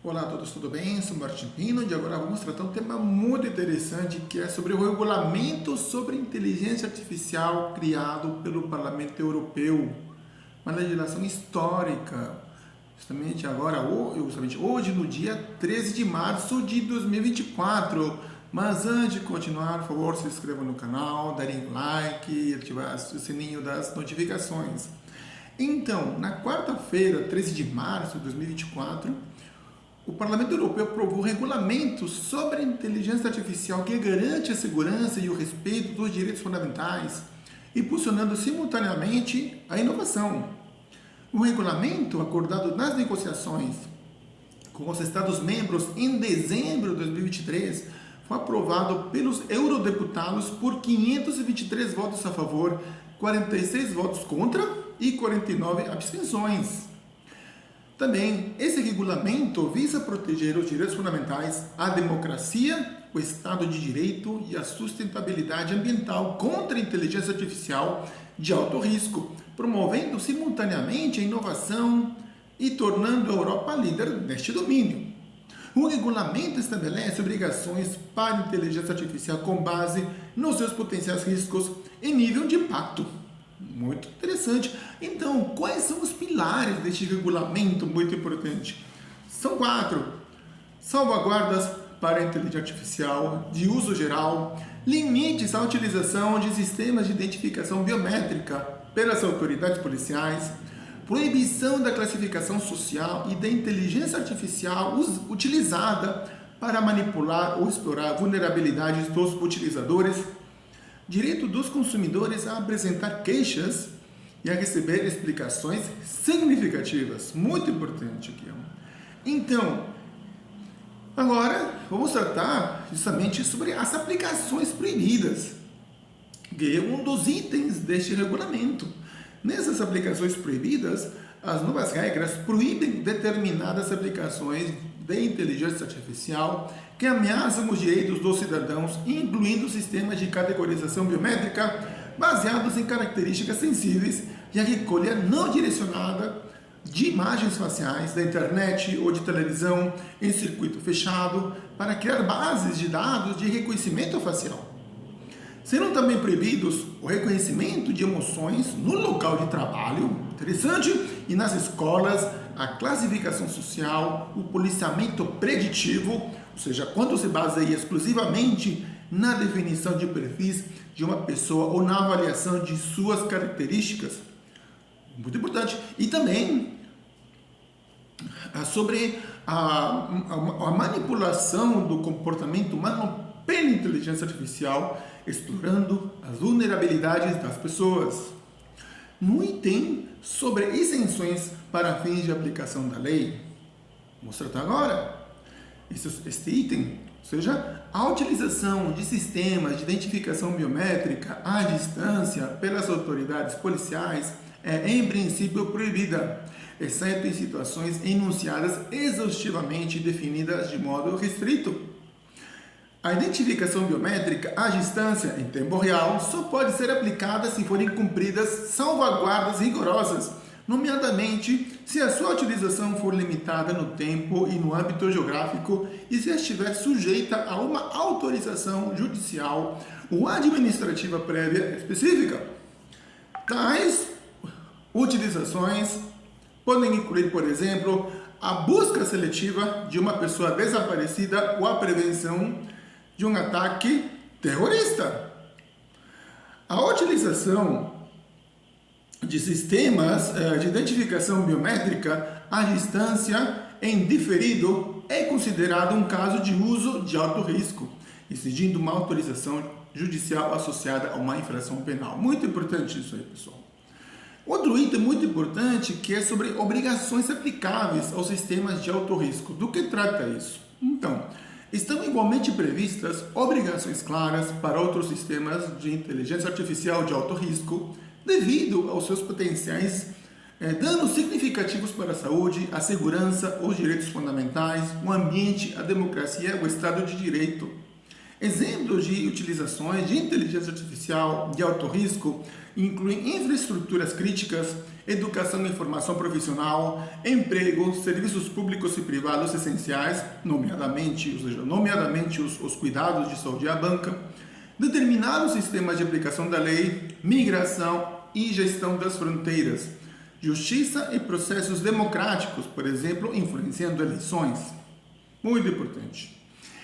Olá a todos, tudo bem? Sou Martin Pino e agora vamos tratar um tema muito interessante que é sobre o regulamento sobre inteligência artificial criado pelo Parlamento Europeu. Uma legislação histórica, justamente agora, justamente hoje, no dia 13 de março de 2024. Mas antes de continuar, por favor, se inscreva no canal, darem like e ativar o sininho das notificações. Então, na quarta-feira, 13 de março de 2024, o Parlamento Europeu aprovou regulamentos sobre a inteligência artificial que garante a segurança e o respeito dos direitos fundamentais, impulsionando simultaneamente a inovação. O regulamento, acordado nas negociações com os Estados-membros em dezembro de 2023, foi aprovado pelos eurodeputados por 523 votos a favor, 46 votos contra e 49 abstenções. Também, esse regulamento visa proteger os direitos fundamentais, a democracia, o Estado de Direito e a sustentabilidade ambiental contra a inteligência artificial de alto risco, promovendo simultaneamente a inovação e tornando a Europa líder neste domínio. O regulamento estabelece obrigações para a inteligência artificial com base nos seus potenciais riscos e nível de impacto. Muito interessante. Então, quais são os pilares deste regulamento muito importante? São 4. Salvaguardas para a inteligência artificial de uso geral, limites à utilização de sistemas de identificação biométrica pelas autoridades policiais, proibição da classificação social e da inteligência artificial utilizada para manipular ou explorar vulnerabilidades dos utilizadores, direito dos consumidores a apresentar queixas e a receber explicações significativas. Muito importante aqui. Então, agora vamos tratar justamente sobre as aplicações proibidas, que é um dos itens deste regulamento. Nessas aplicações proibidas, as novas regras proíbem determinadas aplicações de inteligência artificial que ameaçam os direitos dos cidadãos, incluindo sistemas de categorização biométrica baseados em características sensíveis e a recolha não direcionada de imagens faciais da internet ou de televisão em circuito fechado para criar bases de dados de reconhecimento facial. Serão também proibidos o reconhecimento de emoções no local de trabalho, interessante, e nas escolas, a classificação social, o policiamento preditivo, ou seja, quando se baseia exclusivamente na definição de perfis de uma pessoa ou na avaliação de suas características. Muito importante. E também sobre a manipulação do comportamento humano pela inteligência artificial, explorando as vulnerabilidades das pessoas. No item sobre isenções para fins de aplicação da lei, vamos tratar agora este item, ou seja, a utilização de sistemas de identificação biométrica à distância pelas autoridades policiais é, em princípio, proibida, exceto em situações enunciadas exaustivamente definidas de modo restrito. A identificação biométrica à distância, em tempo real, só pode ser aplicada se forem cumpridas salvaguardas rigorosas, nomeadamente se a sua utilização for limitada no tempo e no âmbito geográfico e se estiver sujeita a uma autorização judicial ou administrativa prévia específica. Tais utilizações podem incluir, por exemplo, a busca seletiva de uma pessoa desaparecida ou a prevenção de um ataque terrorista. A utilização de sistemas de identificação biométrica à distância em diferido é considerado um caso de uso de alto risco, exigindo uma autorização judicial associada a uma infração penal. Muito importante isso aí, pessoal. Outro item muito importante que é sobre obrigações aplicáveis aos sistemas de alto risco. Do que trata isso? Então, estão igualmente previstas obrigações claras para outros sistemas de inteligência artificial de alto risco, devido aos seus potenciais danos significativos para a saúde, a segurança, os direitos fundamentais, o ambiente, a democracia, o Estado de Direito. Exemplos de utilizações de inteligência artificial de alto risco incluem infraestruturas críticas, educação e formação profissional, emprego, serviços públicos e privados essenciais, nomeadamente os cuidados de saúde e a banca, determinados sistemas de aplicação da lei, migração e gestão das fronteiras, justiça e processos democráticos, por exemplo, influenciando eleições. Muito importante.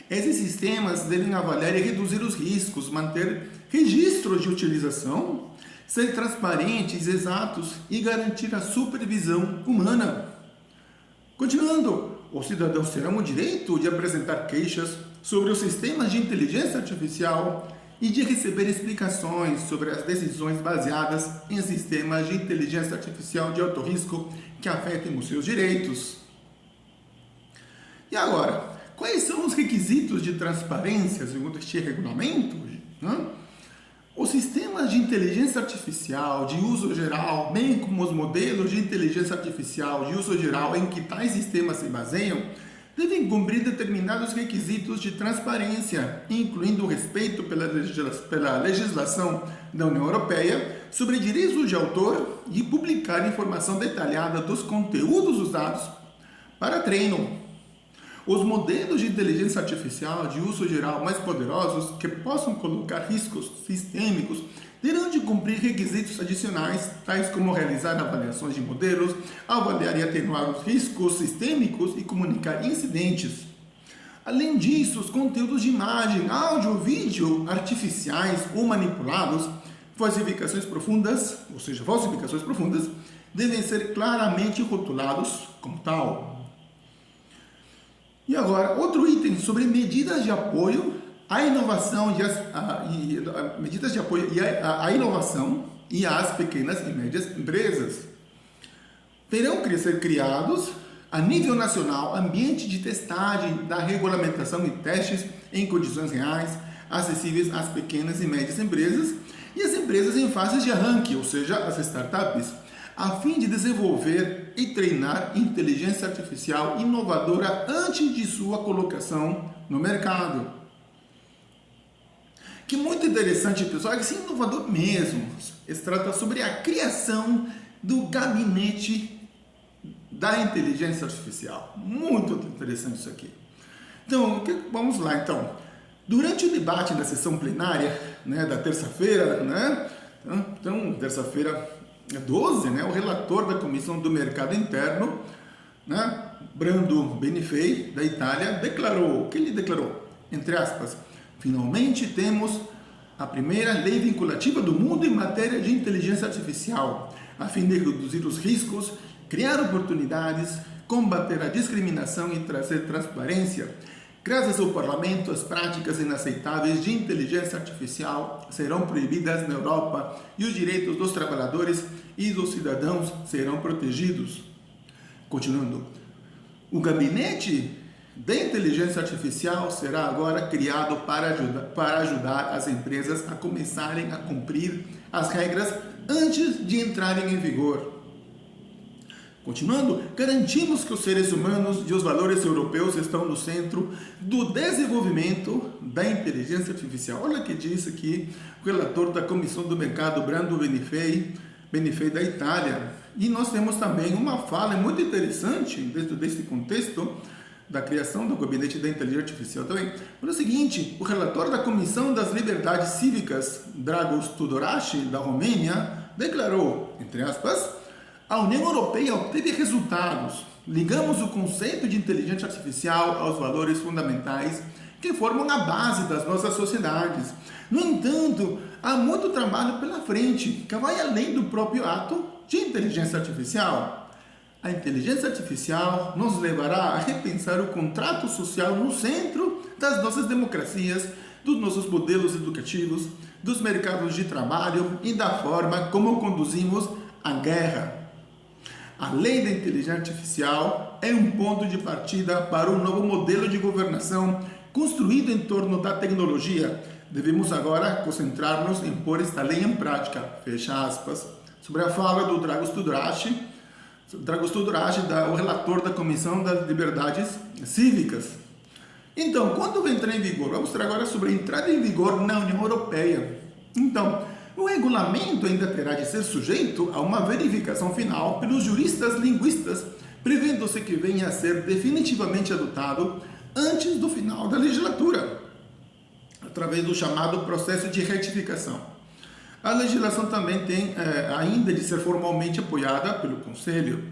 Esses sistemas devem avaliar e reduzir os riscos, manter registros de utilização, ser transparentes, exatos e garantir a supervisão humana. Continuando, os cidadãos terão o direito de apresentar queixas sobre os sistemas de inteligência artificial e de receber explicações sobre as decisões baseadas em sistemas de inteligência artificial de alto risco que afetem os seus direitos. E agora, quais são os requisitos de transparência segundo este regulamento? Os sistemas de inteligência artificial de uso geral, bem como os modelos de inteligência artificial de uso geral em que tais sistemas se baseiam, devem cumprir determinados requisitos de transparência, incluindo o respeito pela legislação da União Europeia sobre direitos de autor e publicar informação detalhada dos conteúdos usados para treino. Os modelos de inteligência artificial de uso geral mais poderosos que possam colocar riscos sistêmicos terão de cumprir requisitos adicionais, tais como realizar avaliações de modelos, avaliar e atenuar os riscos sistêmicos e comunicar incidentes. Além disso, os conteúdos de imagem, áudio, vídeo artificiais ou manipulados, falsificações profundas, devem ser claramente rotulados como tal. E agora, outro item sobre medidas de apoio à inovação inovação e às pequenas e médias empresas. Terão que ser criados, a nível nacional, ambiente de testagem da regulamentação e testes em condições reais, acessíveis às pequenas e médias empresas e às empresas em fases de arranque, ou seja, as startups, a fim de desenvolver e treinar inteligência artificial inovadora antes de sua colocação no mercado. Que muito interessante, pessoal, que é inovador mesmo. Se trata sobre a criação do gabinete da inteligência artificial. Muito interessante isso aqui. Então, vamos lá, então. Durante o debate da sessão plenária, da terça-feira, então, terça-feira 12, o relator da Comissão do Mercado Interno, Brando Benifei, da Itália, declarou, o que ele declarou? Entre aspas, finalmente temos a primeira lei vinculativa do mundo em matéria de inteligência artificial, a fim de reduzir os riscos, criar oportunidades, combater a discriminação e trazer transparência. Graças ao Parlamento, as práticas inaceitáveis de inteligência artificial serão proibidas na Europa e os direitos dos trabalhadores e dos cidadãos serão protegidos. Continuando, o gabinete da inteligência artificial será agora criado para ajudar as empresas a começarem a cumprir as regras antes de entrarem em vigor. Continuando, garantimos que os seres humanos e os valores europeus estão no centro do desenvolvimento da inteligência artificial. Olha o que diz aqui o relator da Comissão do Mercado, Brando Benifei da Itália. E nós temos também uma fala muito interessante dentro desse contexto da criação do Gabinete da Inteligência Artificial também. Olha o seguinte, o relator da Comissão das Liberdades Cívicas, Dragos Tudorache, da Romênia, declarou, entre aspas, a União Europeia obteve resultados. Ligamos o conceito de inteligência artificial aos valores fundamentais que formam a base das nossas sociedades. No entanto, há muito trabalho pela frente, que vai além do próprio ato de inteligência artificial. A inteligência artificial nos levará a repensar o contrato social no centro das nossas democracias, dos nossos modelos educativos, dos mercados de trabalho e da forma como conduzimos a guerra. A lei da inteligência artificial é um ponto de partida para um novo modelo de governação construído em torno da tecnologia. Devemos agora concentrar-nos em pôr esta lei em prática. Fecha aspas. Sobre a fala do Dragos Tudorache, o relator da Comissão das Liberdades Cívicas. Então, quando vai entrar em vigor? Vamos mostrar agora sobre a entrada em vigor na União Europeia. Então, O regulamento ainda terá de ser sujeito a uma verificação final pelos juristas linguistas, prevendo-se que venha a ser definitivamente adotado antes do final da legislatura, através do chamado processo de retificação. A legislação também tem ainda de ser formalmente apoiada pelo Conselho.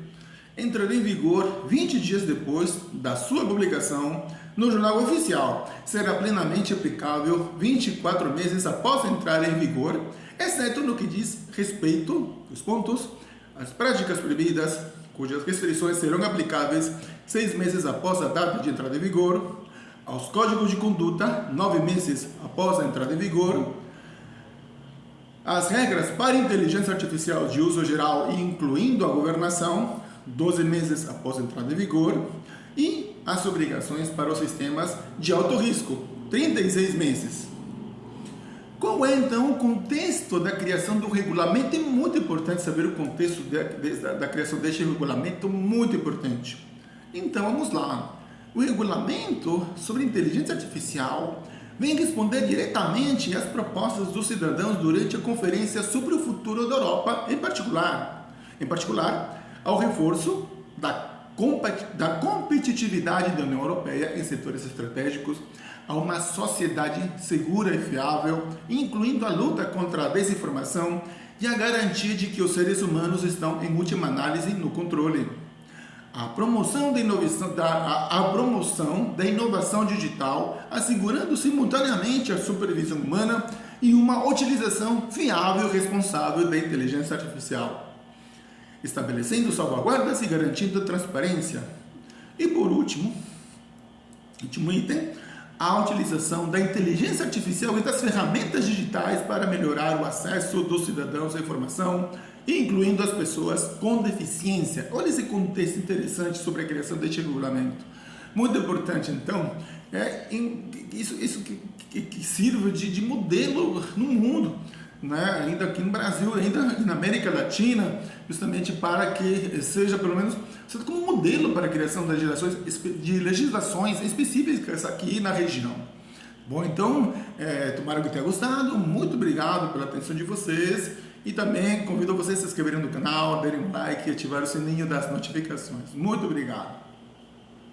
Entrará em vigor 20 dias depois da sua publicação no Jornal Oficial. Será plenamente aplicável 24 meses após entrar em vigor, exceto no que diz respeito aos pontos, às práticas proibidas, cujas restrições serão aplicáveis 6 meses após a data de entrada em vigor, aos códigos de conduta, 9 meses após a entrada em vigor, as regras para inteligência artificial de uso geral, incluindo a governação, 12 meses após a entrada em vigor, e as obrigações para os sistemas de alto risco, 36 meses. Qual é, então, o contexto da criação do regulamento? É muito importante saber o contexto da criação deste regulamento, muito importante. Então, vamos lá. O regulamento sobre inteligência artificial vem responder diretamente às propostas dos cidadãos durante a Conferência sobre o Futuro da Europa, em particular, ao reforço da competitividade da União Europeia em setores estratégicos, a uma sociedade segura e fiável, incluindo a luta contra a desinformação e a garantia de que os seres humanos estão, em última análise, no controle. A promoção da inovação digital, assegurando simultaneamente a supervisão humana e uma utilização fiável e responsável da inteligência artificial, estabelecendo salvaguardas e garantindo transparência. E por último item, a utilização da inteligência artificial e das ferramentas digitais para melhorar o acesso dos cidadãos à informação, incluindo as pessoas com deficiência. Olha esse contexto interessante sobre a criação deste regulamento. Muito importante, então, isso que sirva de modelo no mundo, né? Ainda aqui no Brasil, ainda na América Latina, justamente para que seja, pelo menos, como modelo para a criação de legislações específicas aqui na região. Bom, então, tomara que tenha gostado. Muito obrigado pela atenção de vocês. E também convido vocês a se inscreverem no canal, darem um like e ativar o sininho das notificações. Muito obrigado.